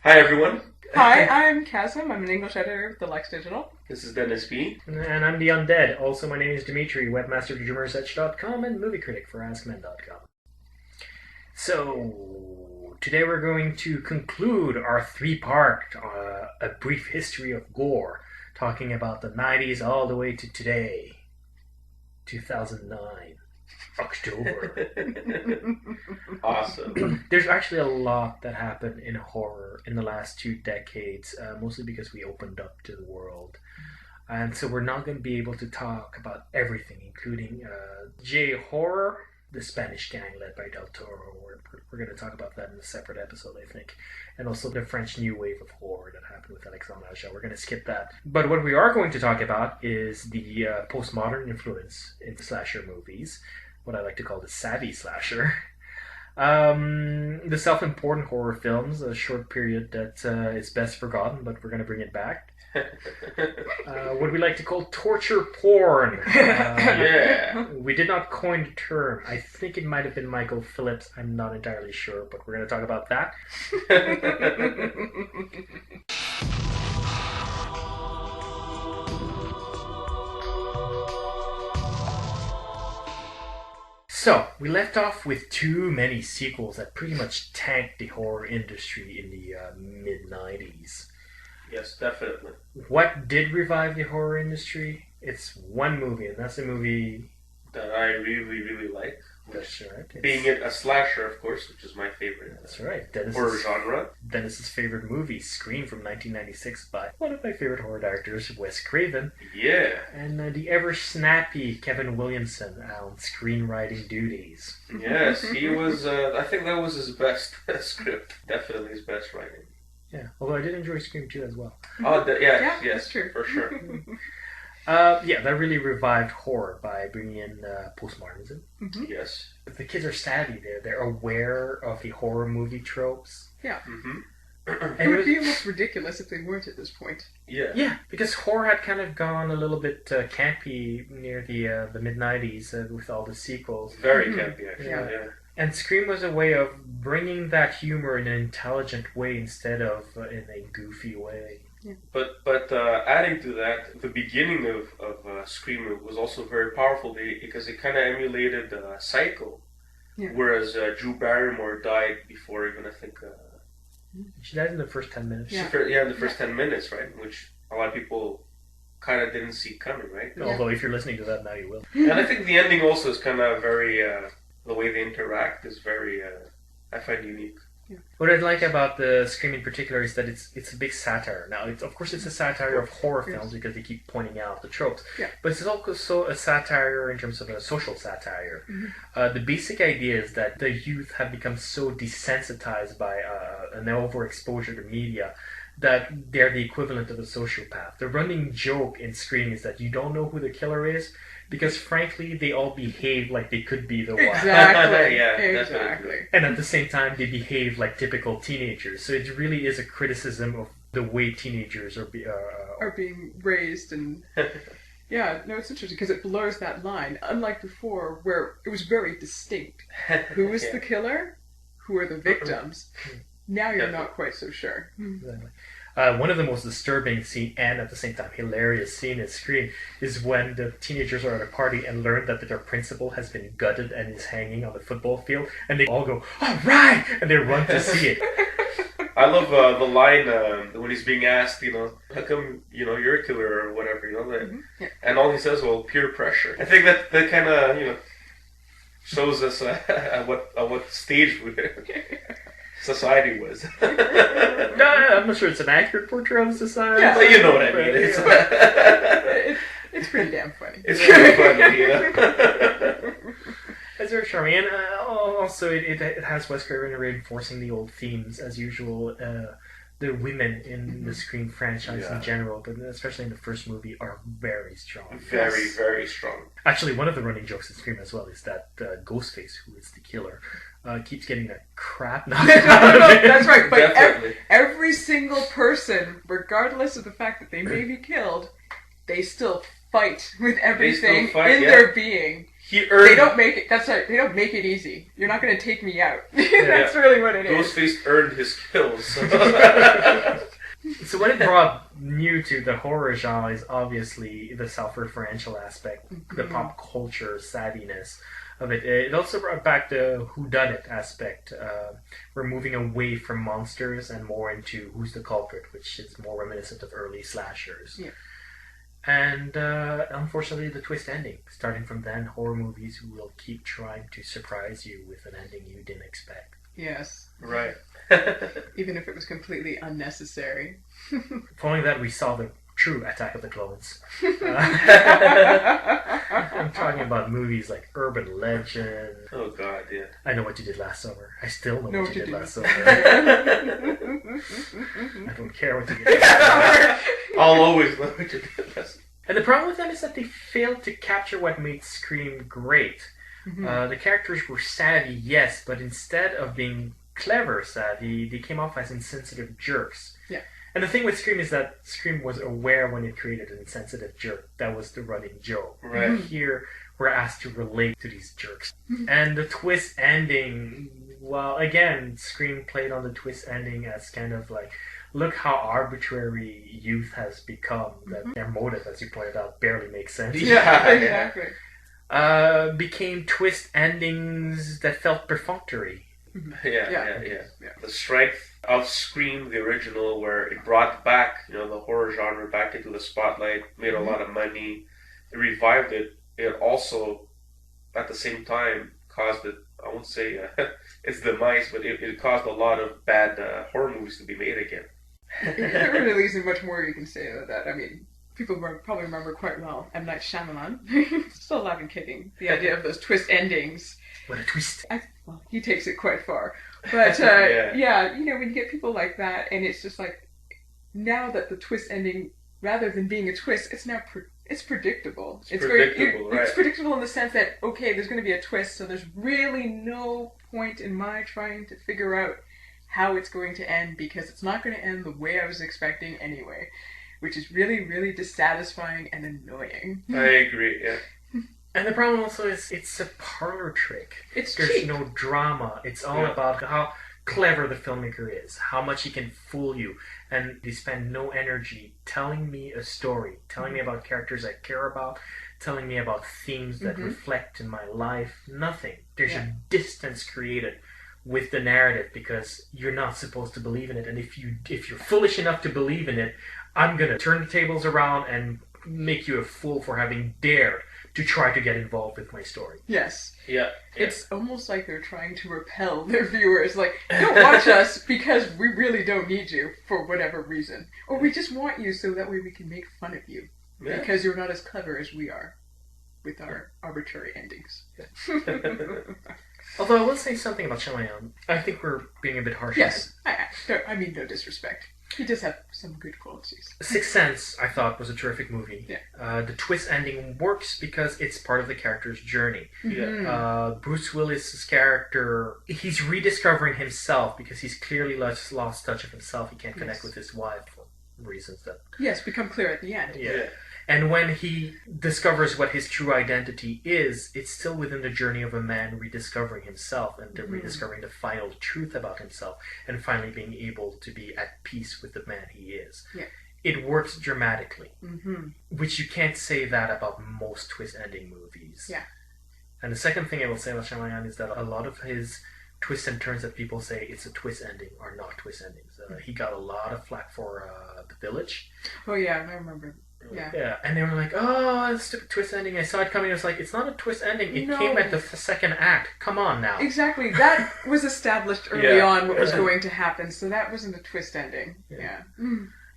Hi everyone. Hi, I'm Chasm. I'm an English editor of the Lex Digital. This is Dennis B. And I'm the Undead. Also, my name is Dimitri, webmaster of DreamersEdge.com and movie critic for AskMen.com. So, today we're going to conclude our three-part A Brief History of Gore, talking about the 90s all the way to today, 2009. October. Awesome. There's actually a lot that happened in horror in the last 2 decades, mostly because we opened up to the world. And so we're not going to be able to talk about everything, including J-horror, the Spanish gang led by Del Toro. We're going to talk about that in a separate episode, I think. And also the French new wave of horror that happened with Alexandre Aja. We're going to skip that. But what we are going to talk about is the postmodern influence in slasher movies, what I like to call the savvy slasher. The self-important horror films, a short period that is best forgotten, but we're going to bring it back. What we like to call torture porn. Yeah. We did not coin the term. I think it might have been Michael Phillips. I'm not entirely sure, but we're going to talk about that. So, we left off with too many sequels that pretty much tanked the horror industry in the mid-90s. Yes, definitely. What did revive the horror industry? It's one movie, and that's a movie... That I really, really like. That's right. Being it a slasher, of course, which is my favorite. That's right. Horror genre. Dennis's favorite movie, Scream from 1996 by one of my favorite horror directors, Wes Craven. Yeah. And the ever-snappy Kevin Williamson on screenwriting duties. Yes, he was, I think that was his best script. Definitely his best writing. Yeah, although I did enjoy Scream 2 as well. Oh, yes, that's true. For sure. That really revived horror by bringing in postmodernism. Mm-hmm. Yes. The kids are savvy there. They're aware of the horror movie tropes. Yeah. Mm-hmm. It would be almost ridiculous if they weren't at this point. Yeah. Yeah, because horror had kind of gone a little bit campy near the mid-90s with all the sequels. Very campy, actually. Yeah. And Scream was a way of bringing that humor in an intelligent way instead of in a goofy way. Yeah. But adding to that, the beginning of Scream was also very powerful because it kind of emulated Psycho, whereas Drew Barrymore died before even, I think... she died in the first 10 minutes. In the first 10 minutes, right? Which a lot of people kind of didn't see coming, right? Although if you're listening to that now, you will. And I think the ending also is kind of very... the way they interact is very, I find, unique. Yeah. What I like about the Scream in particular is that it's a big satire. Now, of course, it's a satire of horror films because they keep pointing out the tropes. Yeah. But it's also a satire in terms of a social satire. Mm-hmm. The basic idea is that the youth have become so desensitized by an overexposure to media that they're the equivalent of a sociopath. The running joke in Scream is that you don't know who the killer is, because frankly, they all behave like they could be the one. Exactly. Exactly. And at the same time, they behave like typical teenagers. So it really is a criticism of the way teenagers are being raised. And yeah, no, it's interesting because it blurs that line. Unlike before, where it was very distinct. Who is the killer? Who are the victims? Now you're not quite so sure. Exactly. One of the most disturbing scene and at the same time hilarious scene in Scream is when the teenagers are at a party and learn that their principal has been gutted and is hanging on the football field, and they all go, "All right!" and they run to see it. I love the line when he's being asked, how come, you're a killer or whatever, and all he says, well, peer pressure. I think that kind of, shows us at what stage society was. No, I'm not sure it's an accurate portrayal of society. Yeah, but you know what I mean. It's pretty damn funny. It's pretty funny, It's very charming. And also, it has Wes Craven reinforcing the old themes, as usual. The women in the Scream franchise in general, but especially in the first movie, are very strong. Very, very strong. Actually, one of the running jokes in Scream as well is that Ghostface, who is the killer, keeps getting the crap knocked out of him. That's right, but every single person, regardless of the fact that they may be killed, they still fight with everything in their being. He earned. They don't make it. That's right. They don't make it easy. You're not going to take me out. That's really what it is. Ghostface earned his kills. So what it brought new to the horror genre is obviously the self-referential aspect, the pop culture savviness of it. It also brought back the whodunit aspect. We're moving away from monsters and more into who's the culprit, which is more reminiscent of early slashers. Yeah. And unfortunately, the twist ending. Starting from then, horror movies will keep trying to surprise you with an ending you didn't expect. Yes. Right. Even if it was completely unnecessary. Following that, we saw the true Attack of the Clones. I'm talking about movies like Urban Legend. Oh God, yeah. I Know What You Did Last Summer. I still know what you did last summer. I don't care what you did last summer. I'll always know what you did last summer. And the problem with them is that they failed to capture what made Scream great. The characters were savvy, yes, but instead of being clever savvy, they came off as insensitive jerks. Yeah. And the thing with Scream is that Scream was aware when it created an insensitive jerk. That was the running joke. Right. Here, we're asked to relate to these jerks. And the twist ending, well, again, Scream played on the twist ending as kind of like, look how arbitrary youth has become. That their motive, as you pointed out, barely makes sense. Yeah, exactly. Became twist endings that felt perfunctory. Yeah. The strength of Scream, the original, where it brought back, the horror genre back into the spotlight, made a lot of money, it revived it. It also, at the same time, caused it. I won't say its demise, but it caused a lot of bad horror movies to be made again. There really isn't much more you can say about that. I mean, people probably remember quite well M. Night Shyamalan. Still alive and kicking. The idea of those twist endings. What a twist. Well, he takes it quite far. But, yeah, when you get people like that, and it's just like, now that the twist ending, rather than being a twist, it's now it's predictable. It's predictable, right. It's predictable in the sense that, okay, there's going to be a twist, so there's really no point in my trying to figure out how it's going to end, because it's not going to end the way I was expecting anyway, which is really, really dissatisfying and annoying. I agree, yeah. And the problem also is it's a parlor trick. There's cheap. No drama. It's all about how clever the filmmaker is, how much he can fool you, and they spend no energy telling me a story, telling me about characters I care about, telling me about themes that reflect in my life. Nothing. There's a distance created with the narrative because you're not supposed to believe in it, and if you're foolish enough to believe in it, I'm gonna turn the tables around and make you a fool for having dared to try to get involved with my story. Yes. Yeah. It's almost like they're trying to repel their viewers. Like, don't watch us because we really don't need you for whatever reason. Or we just want you so that way we can make fun of you. Yeah. Because you're not as clever as we are with our arbitrary endings. Although I will say something about Shyamalan. I think we're being a bit harsh. Yes. I mean no disrespect. He does have some good qualities. Sixth Sense, I thought, was a terrific movie. Yeah. The twist ending works because it's part of the character's journey. Yeah. Bruce Willis's character, he's rediscovering himself because he's clearly lost touch of himself. He can't connect with his wife for reasons that... Yes, become clear at the end. Yeah. And when he discovers what his true identity is, it's still within the journey of a man rediscovering himself and rediscovering the final truth about himself and finally being able to be at peace with the man he is. Yeah. It works dramatically, which you can't say that about most twist-ending movies. Yeah. And the second thing I will say about Shyamalan is that a lot of his twists and turns that people say it's a twist ending are not twist endings. He got a lot of flack for The Village. Oh yeah, I remember. Yeah, and they were like, "Oh, it's a stupid twist ending." I saw it coming. I was like, "It's not a twist ending. It came at the second act. Come on now." Exactly. That was established early on what was going to happen, so that wasn't a twist ending. Yeah.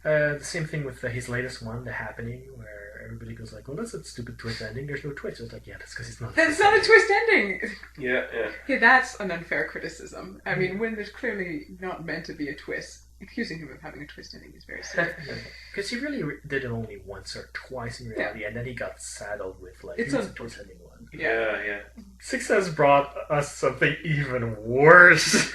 The same thing with his latest one, The Happening, where everybody goes like, "Well, that's a stupid twist ending. There's no twist." It's like, yeah, that's because it's not. That's not a twist ending. Yeah. Yeah, that's an unfair criticism. I mean, when there's clearly not meant to be a twist. Accusing him of having a twist ending is very silly. Because he really did it only once or twice in reality, and then he got saddled with like, it's a twist ending one. Yeah. Sixth Sense brought us something even worse,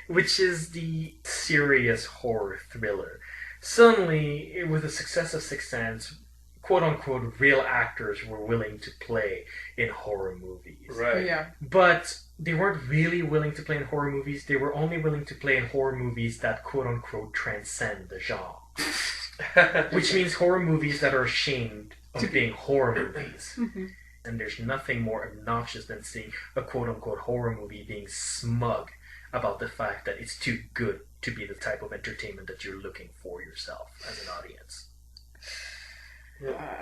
which is the serious horror thriller. Suddenly, with the success of Sixth Sense, quote-unquote real actors were willing to play in horror movies. Right. Yeah. But they weren't really willing to play in horror movies. They were only willing to play in horror movies that quote-unquote transcend the genre. Which means horror movies that are ashamed of being horror movies. Mm-hmm. And there's nothing more obnoxious than seeing a quote-unquote horror movie being smug about the fact that it's too good to be the type of entertainment that you're looking for yourself as an audience.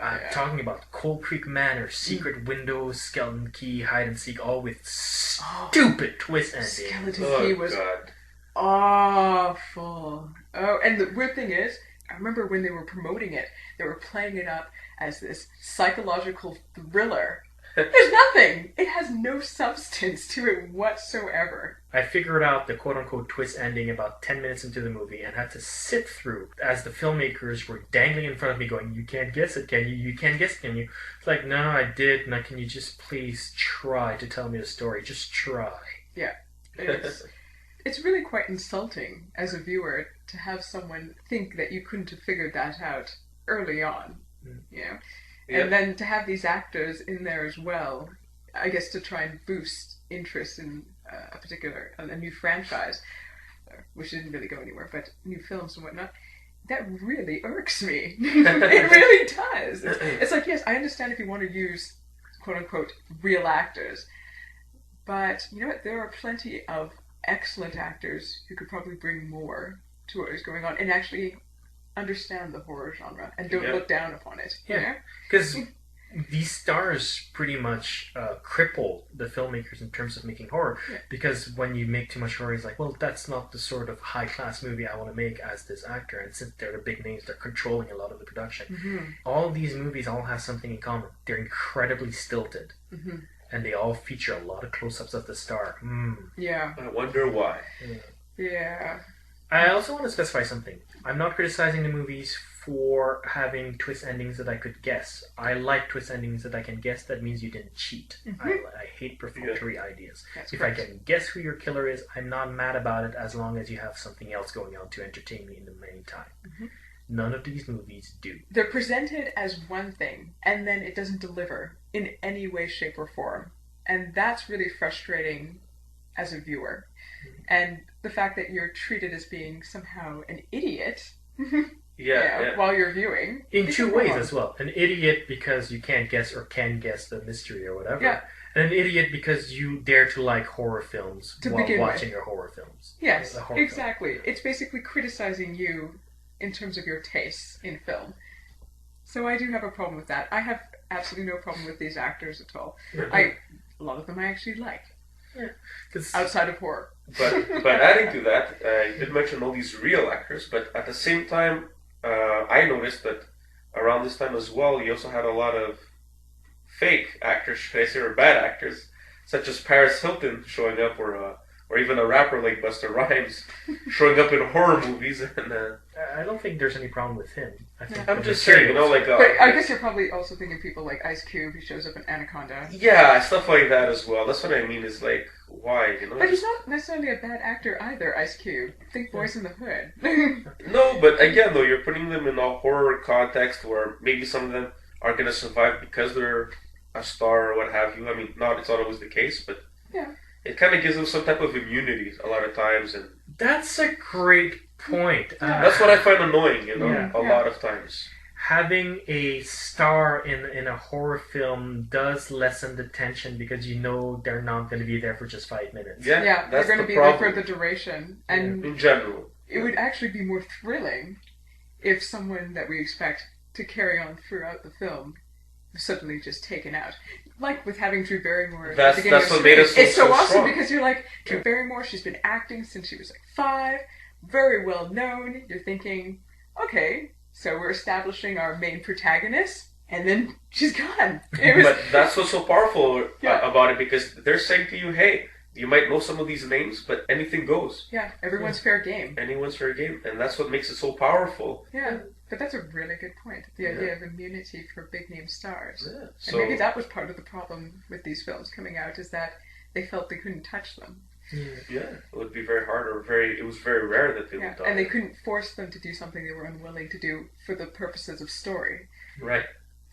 I'm talking about Cold Creek Manor, Secret Windows, Skeleton Key, Hide and Seek, all with stupid twist endings. Skeleton Key was awful. Oh, and the weird thing is, I remember when they were promoting it, they were playing it up as this psychological thriller. There's nothing. It has no substance to it whatsoever. I figured out the quote-unquote twist ending about 10 minutes into the movie and had to sit through as the filmmakers were dangling in front of me going, you can't guess it, can you? You can't guess it, can you? It's like, no, I did. Now, can you just please try to tell me the story? Just try. Yeah. It's really quite insulting as a viewer to have someone think that you couldn't have figured that out early on. You know? And then to have these actors in there as well, I guess to try and boost interest in a new franchise, which didn't really go anywhere, but new films and whatnot, that really irks me. It really does. It's like, yes, I understand if you want to use quote-unquote real actors, but you know what, there are plenty of excellent actors who could probably bring more to what is going on and actually understand the horror genre and don't look down upon it. Yeah, because these stars pretty much cripple the filmmakers in terms of making horror. Yeah. Because when you make too much horror, it's like, well, that's not the sort of high-class movie I want to make as this actor. And since they're the big names, they're controlling a lot of the production. Mm-hmm. All these movies all have something in common. They're incredibly stilted. Mm-hmm. And they all feature a lot of close-ups of the star. Yeah. I wonder why. Yeah. I also want to specify something. I'm not criticizing the movies for having twist endings that I could guess. I like twist endings that I can guess. That means you didn't cheat. Mm-hmm. I hate perfunctory ideas. That's if correct. I can guess who your killer is, I'm not mad about it as long as you have something else going on to entertain me in the meantime. Mm-hmm. None of these movies do. They're presented as one thing, and then it doesn't deliver in any way, shape, or form. And that's really frustrating as a viewer. Mm-hmm. And the fact that you're treated as being somehow an idiot while you're viewing. In two ways as well. An idiot because you can't guess or can guess the mystery or whatever. Yeah. And an idiot because you dare to like horror films while watching your horror films. Yes, exactly. Film. It's basically criticizing you in terms of your tastes in film. So I do have a problem with that. I have absolutely no problem with these actors at all. A lot of them I actually like. Yeah. Outside of horror. But adding to that, you did mention all these real actors, but at the same time, I noticed that around this time as well, you also had a lot of fake actors, should I say, or bad actors, such as Paris Hilton showing up, or even a rapper like Busta Rhymes showing up in horror movies. And I don't think there's any problem with him. I'm just saying, but I guess you're probably also thinking people like Ice Cube who shows up in Anaconda. Yeah, stuff like that as well. That's what I mean. Is like, why? But he's not necessarily a bad actor either. Ice Cube. Think Boys in the Hood. No, but again, though, you're putting them in a horror context where maybe some of them are going to survive because they're a star or what have you. I mean, it's not always the case, but yeah. It kind of gives them some type of immunity a lot of times. And that's a great point. That's what I find annoying, a lot of times. Having a star in a horror film does lessen the tension because you know they're not going to be there for just 5 minutes. Yeah, they're going to be there for the duration. And in general. It would actually be more thrilling if someone that we expect to carry on throughout the film was suddenly just taken out. Like with having Drew Barrymore at the beginning of what made us it's so awesome strong. Because you're like, Drew Barrymore, she's been acting since she was like 5, very well known. You're thinking, okay, so we're establishing our main protagonist, and then she's gone. But that's what's so powerful about it, because they're saying to you, hey, you might know some of these names, but anything goes. Yeah, everyone's fair game. Anyone's fair game, and that's what makes it so powerful. Yeah. But that's a really good point. The idea of immunity for big name stars. Yeah. And maybe that was part of the problem with these films coming out, is that they felt they couldn't touch them. Yeah, it would be very hard, it was very rare that they would die. And they couldn't force them to do something they were unwilling to do for the purposes of story. Right.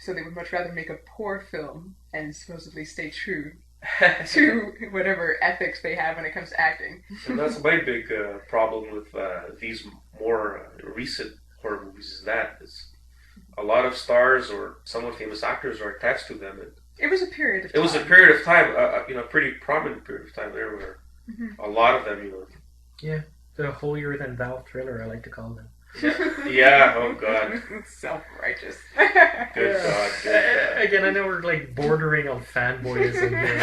So they would much rather make a poor film and supposedly stay true to whatever ethics they have when it comes to acting. And that's my big problem with these more recent horror movies is a lot of stars or somewhat famous actors are attached to them. And it was a period of time. It was a period of time, a pretty prominent period of time there where a lot of them, Yeah, the holier than thou thriller, I like to call them. Yeah, oh god. Self-righteous. Good God. Again, I know we're like bordering on fanboyism here.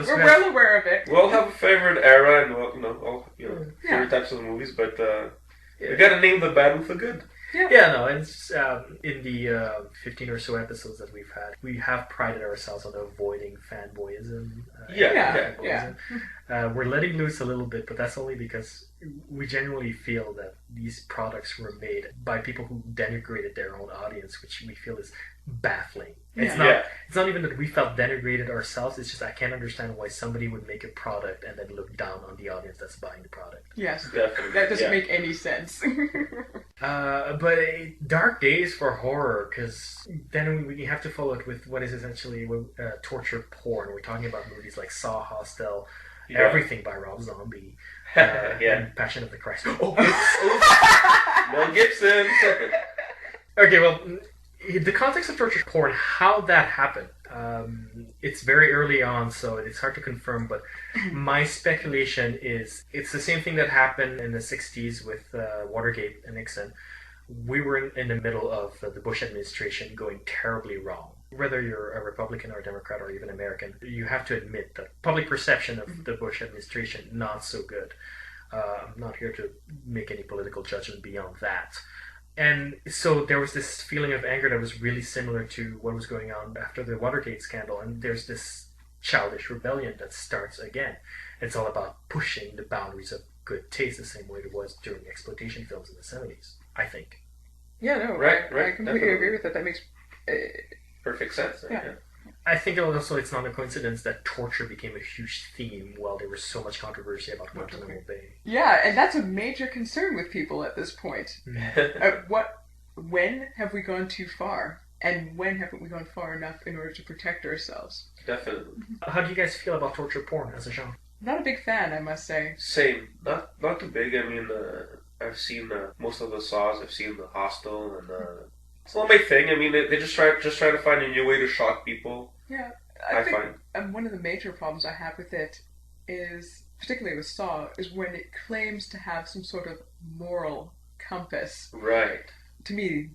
We're well aware of it. We'll have a favorite era and all favorite types of movies, but we gotta name the bad with the good. Yeah, no, it's in the 15 or so episodes that we've had, we have prided ourselves on avoiding fanboyism. We're letting loose a little bit, but that's only because we genuinely feel that these products were made by people who denigrated their own audience, which we feel is baffling. It's not even that we felt denigrated ourselves, it's just I can't understand why somebody would make a product and then look down on the audience that's buying the product. Yes, definitely. That doesn't make any sense. But dark days for horror, because then we have to follow it with what is essentially torture porn. We're talking about movies like Saw, Hostel, everything by Rob Zombie, and Passion of the Christ. Mel Gibson. Okay, well, the context of torture porn, how that happened, it's very early on, so it's hard to confirm, but my speculation is it's the same thing that happened in the 60s with Watergate and Nixon. We were in the middle of the Bush administration going terribly wrong. Whether you're a Republican or a Democrat or even American, you have to admit that public perception of the Bush administration, not so good. I'm not here to make any political judgment beyond that. And so there was this feeling of anger that was really similar to what was going on after the Watergate scandal. And there's this childish rebellion that starts again. It's all about pushing the boundaries of good taste the same way it was during exploitation films in the 70s, I think. Yeah, no, right, I completely agree with that. That makes perfect sense. Yeah. I think also it's not a coincidence that torture became a huge theme while there was so much controversy about Guantanamo Bay. Yeah, and that's a major concern with people at this point. When have we gone too far? And when haven't we gone far enough in order to protect ourselves? Definitely. How do you guys feel about torture porn as a genre? Not a big fan, I must say. Same. Not too big. I mean, I've seen most of the Saws. I've seen the Hostel, and it's not my thing. I mean, they just try to find a new way to shock people. Yeah, I find one of the major problems I have with it is, particularly with Saw, is when it claims to have some sort of moral compass. Right. To me,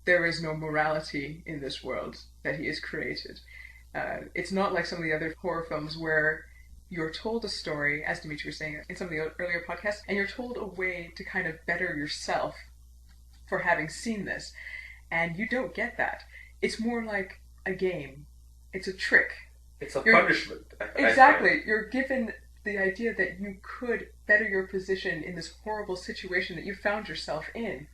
there is no morality in this world that he has created. It's not like some of the other horror films where you're told a story, as Dimitri was saying in some of the earlier podcasts, and you're told a way to kind of better yourself for having seen this. And you don't get that. It's more like a game. It's a trick. It's a punishment. Exactly. You're given the idea that you could better your position in this horrible situation that you found yourself in.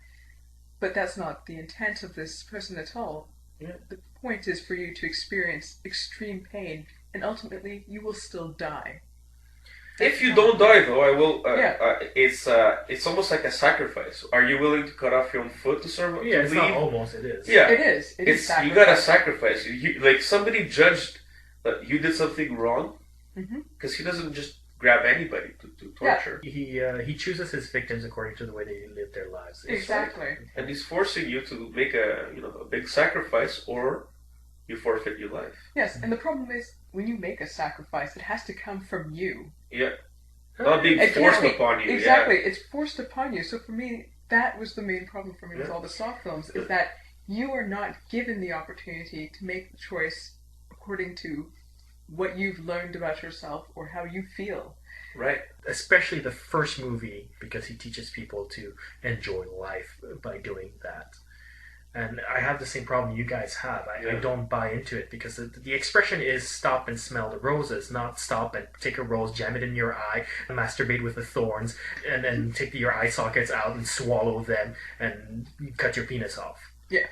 But that's not the intent of this person at all. Yeah. The point is for you to experience extreme pain, and ultimately you will still die. If you don't die, though, I will. It's almost like a sacrifice. Are you willing to cut off your own foot to serve? Yeah, it's not almost. It is. Yeah, it is. It's you gotta sacrifice. You like somebody judged that you did something wrong because he doesn't just grab anybody to torture. Yeah. He chooses his victims according to the way they live their lives. Exactly. And he's forcing you to make a big sacrifice, or you forfeit your life. Yes, and the problem is when you make a sacrifice, it has to come from you. Yeah. Not being forced upon you. Exactly. Yeah. It's forced upon you. So for me, that was the main problem for me with all the Saw films, is that you are not given the opportunity to make the choice according to what you've learned about yourself or how you feel. Right. Especially the first movie, because he teaches people to enjoy life by doing that. And I have the same problem you guys have. I don't buy into it because the expression is stop and smell the roses, not stop and take a rose, jam it in your eye, and masturbate with the thorns, and then take your eye sockets out and swallow them and cut your penis off. Yeah.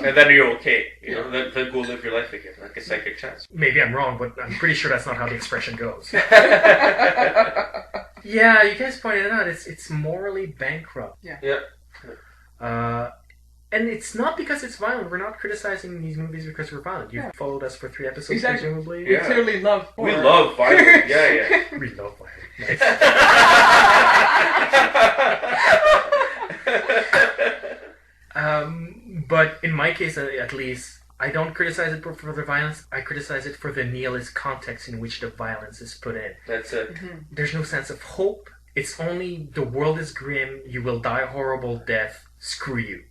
And then you're okay. Then go live your life again, like a second chance. Maybe I'm wrong, but I'm pretty sure that's not how the expression goes. Yeah, you guys pointed it out. It's morally bankrupt. Yeah. And it's not because it's violent. We're not criticizing these movies because we're violent. You've followed us for 3 episodes, exactly. presumably. We clearly love horror. We love violence. Yeah. We love violence. But in my case, at least, I don't criticize it for the violence. I criticize it for the nihilist context in which the violence is put in. That's it. There's no sense of hope. It's only the world is grim. You will die a horrible death. Screw you.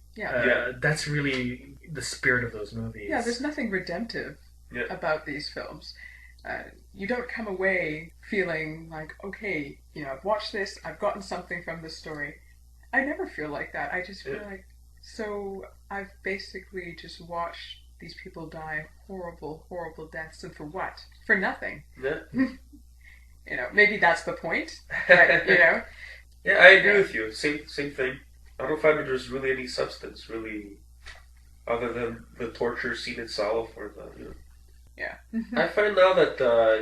That's really the spirit of those movies. Yeah, there's nothing redemptive about these films. You don't come away feeling like, okay, I've watched this, I've gotten something from this story. I never feel like that. I just feel like, so I've basically just watched these people die horrible, horrible deaths, and for what? For nothing. Yeah. Maybe that's the point, but, Yeah, I agree with you. Same thing. I don't find that there's really any substance, really, other than the torture scene itself or the, Yeah. I find now that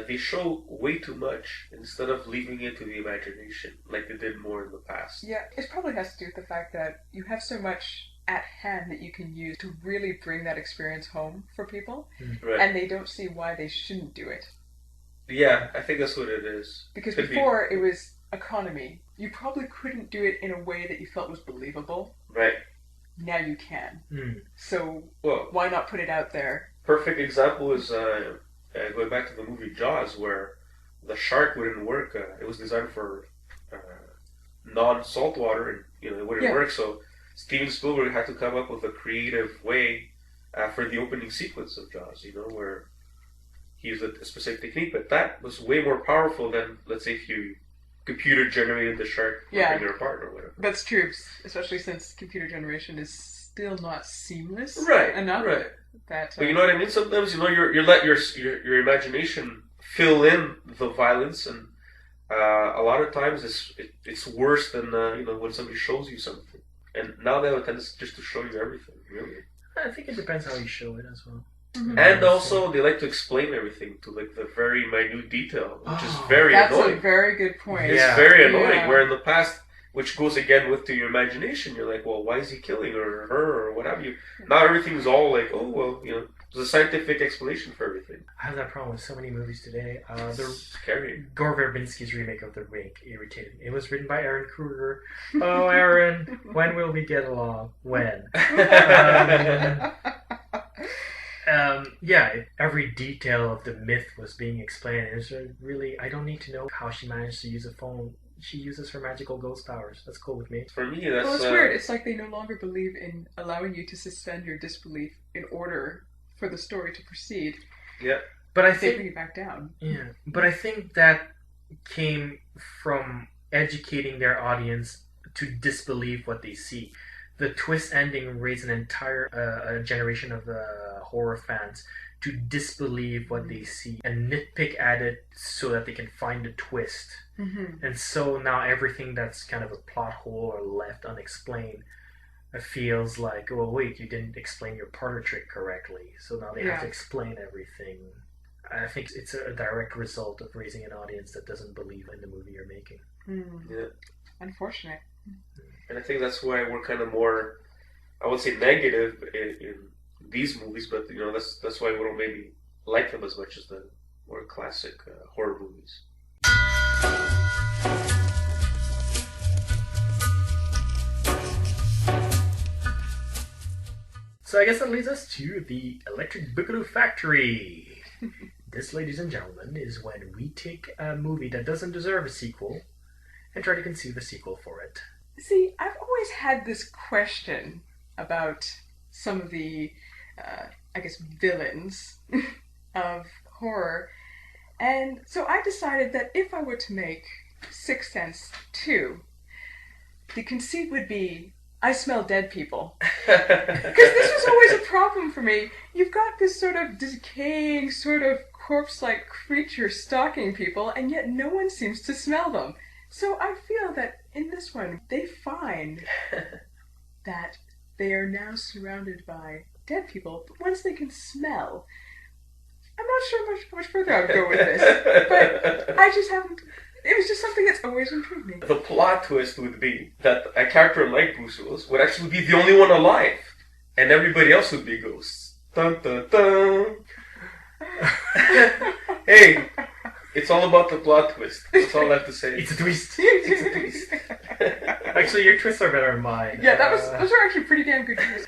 they show way too much instead of leaving it to the imagination, like they did more in the past. Yeah, it probably has to do with the fact that you have so much at hand that you can use to really bring that experience home for people, Right. and they don't see why they shouldn't do it. Yeah, I think that's what it is. Because before it was economy. You probably couldn't do it in a way that you felt was believable. Right. Now you can. So Well, why not put it out there? perfect example is going back to the movie Jaws, where the shark wouldn't work. It was designed for non-salt water, and it wouldn't work. So Steven Spielberg had to come up with a creative way for the opening sequence of Jaws. Where he used a specific technique, but that was way more powerful than, let's say, if you computer generated the shark ripping it apart or whatever. That's true, especially since computer generation is still not seamless enough. Right. That, but you know what I mean? Sometimes you let your imagination fill in the violence, and a lot of times it's worse than when somebody shows you something. And now they have a tendency just to show you everything. Really, I think it depends how you show it as well. And also, they like to explain everything to the very minute detail, which is very annoying. That's a very good point. It's very annoying. Where in the past, which goes again to your imagination, you're like, well, why is he killing her or what have you? Now everything's all like, oh well, there's a scientific explanation for everything. I have that problem with so many movies today. Scary. Gore Verbinski's remake of The Ring irritated me. It was written by Aaron Kruger. Oh, Aaron, when will we get along? When? Every detail of the myth was being explained. It was really, I don't need to know how she managed to use a phone. She uses her magical ghost powers. That's cool with me. For me, that's... Well, it's weird. It's like they no longer believe in allowing you to suspend your disbelief in order for the story to proceed. Yeah. But I they think... bring it back down. Yeah. But I think that came from educating their audience to disbelieve what they see. The twist ending raised an entire generation of horror fans to disbelieve what they see and nitpick at it so that they can find a twist. And so now everything that's kind of a plot hole or left unexplained feels like, oh wait, you didn't explain your parlor trick correctly, so now they have to explain everything. I think it's a direct result of raising an audience that doesn't believe in the movie you're making. Yeah. Unfortunate. And I think that's why we're kind of more, I would say, negative in these movies, but that's why we don't maybe like them as much as the more classic horror movies. So I guess that leads us to the Electric Boogaloo Factory. This, ladies and gentlemen, is when we take a movie that doesn't deserve a sequel and try to conceive a sequel for it. See, I've always had this question about some of the, villains of horror. And so I decided that if I were to make Sixth Sense 2, the conceit would be, I smell dead people. Because this was always a problem for me. You've got this sort of decaying, sort of corpse-like creature stalking people, and yet no one seems to smell them. So I feel that in this one, they find that they are now surrounded by dead people, but once they can smell, I'm not sure how much further I would go with this, but I just haven't. It was just something that's always intrigued me. The plot twist would be that a character like Bruce Willis would actually be the only one alive. and everybody else would be ghosts. Dun dun dun. Hey, it's all about the plot twist. That's all I have to say. It's a twist. It's a twist. Actually, your twists are better than mine. Yeah, those are actually pretty damn good twists.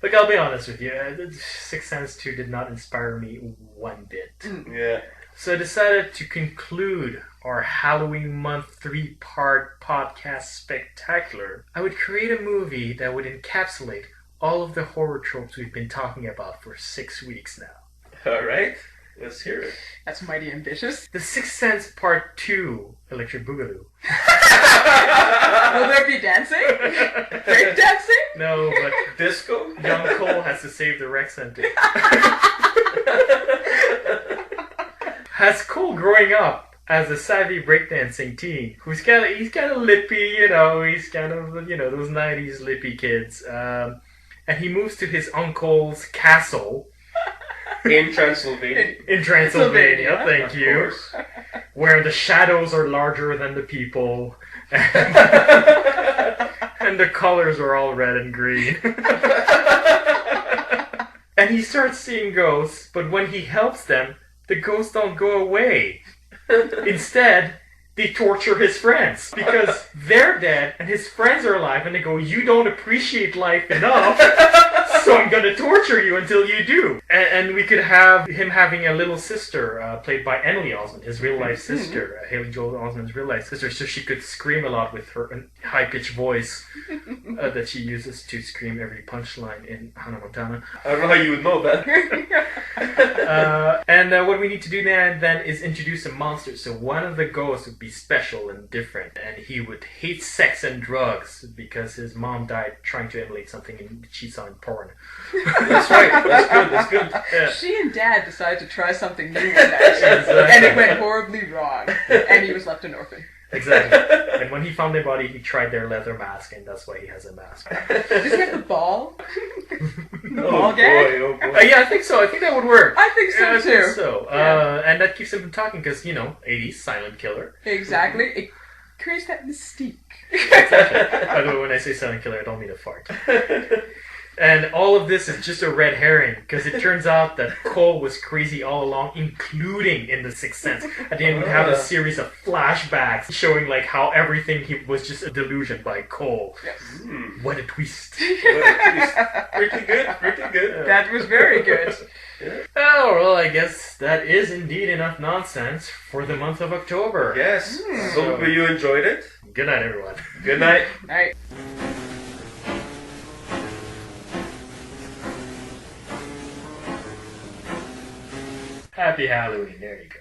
Look, I'll be honest with you. Sixth Sense 2 did not inspire me one bit. Yeah. So I decided to conclude our Halloween month 3-part podcast spectacular. I would create a movie that would encapsulate all of the horror tropes we've been talking about for 6 weeks now. All right. Let's hear it. That's mighty ambitious. The Sixth Sense Part 2, Electric Boogaloo. Will there be dancing? Break dancing? No, but Disco? young Cole has to save the rec center. Has Cole growing up as a savvy breakdancing teen he's kind of lippy, he's kind of those 90s lippy kids, and he moves to his uncle's castle In Transylvania. in Transylvania. Transylvania, Thank Of you. course. Where the shadows are larger than the people, and the colors are all red and green. And he starts seeing ghosts, but when he helps them, the ghosts don't go away. Instead, they torture his friends because they're dead and his friends are alive, and they go, "You don't appreciate life enough, so I'm gonna torture you until you do." And we could have him having a little sister played by Emily Osment, his real life sister, Haley Joel Osment's real life sister, so she could scream a lot with her high pitched voice that she uses to scream every punchline in Hannah Montana. I don't know how you would know that. And what we need to do then is introduce a monster. So one of the ghosts would be special and different, and he would hate sex and drugs because his mom died trying to emulate something she saw in porn. That's right. That's good. Yeah. She and Dad decided to try something new one night, and it went horribly wrong, and he was left an orphan. Exactly. And when he found their body, he tried their leather mask, and that's why he has a mask. Does he have the ball? The Oh ball boy, gag? oh boy. Yeah, I think so. I think that would work. I think so Yeah, I too. think so. Yeah. And that keeps him from talking because, 80s silent killer. Exactly. It creates that mystique. By the way, when I say silent killer, I don't mean a fart. And all of this is just a red herring because it turns out that Cole was crazy all along, including in The Sixth Sense. At the end, we have a series of flashbacks showing how everything was just a delusion by Cole. Yes. What a twist. Pretty good. That was very good. Oh, well, I guess that is indeed enough nonsense for the month of October. Yes. So hope you enjoyed it. Good night, everyone. Good night. All right. Happy Halloween. There you go.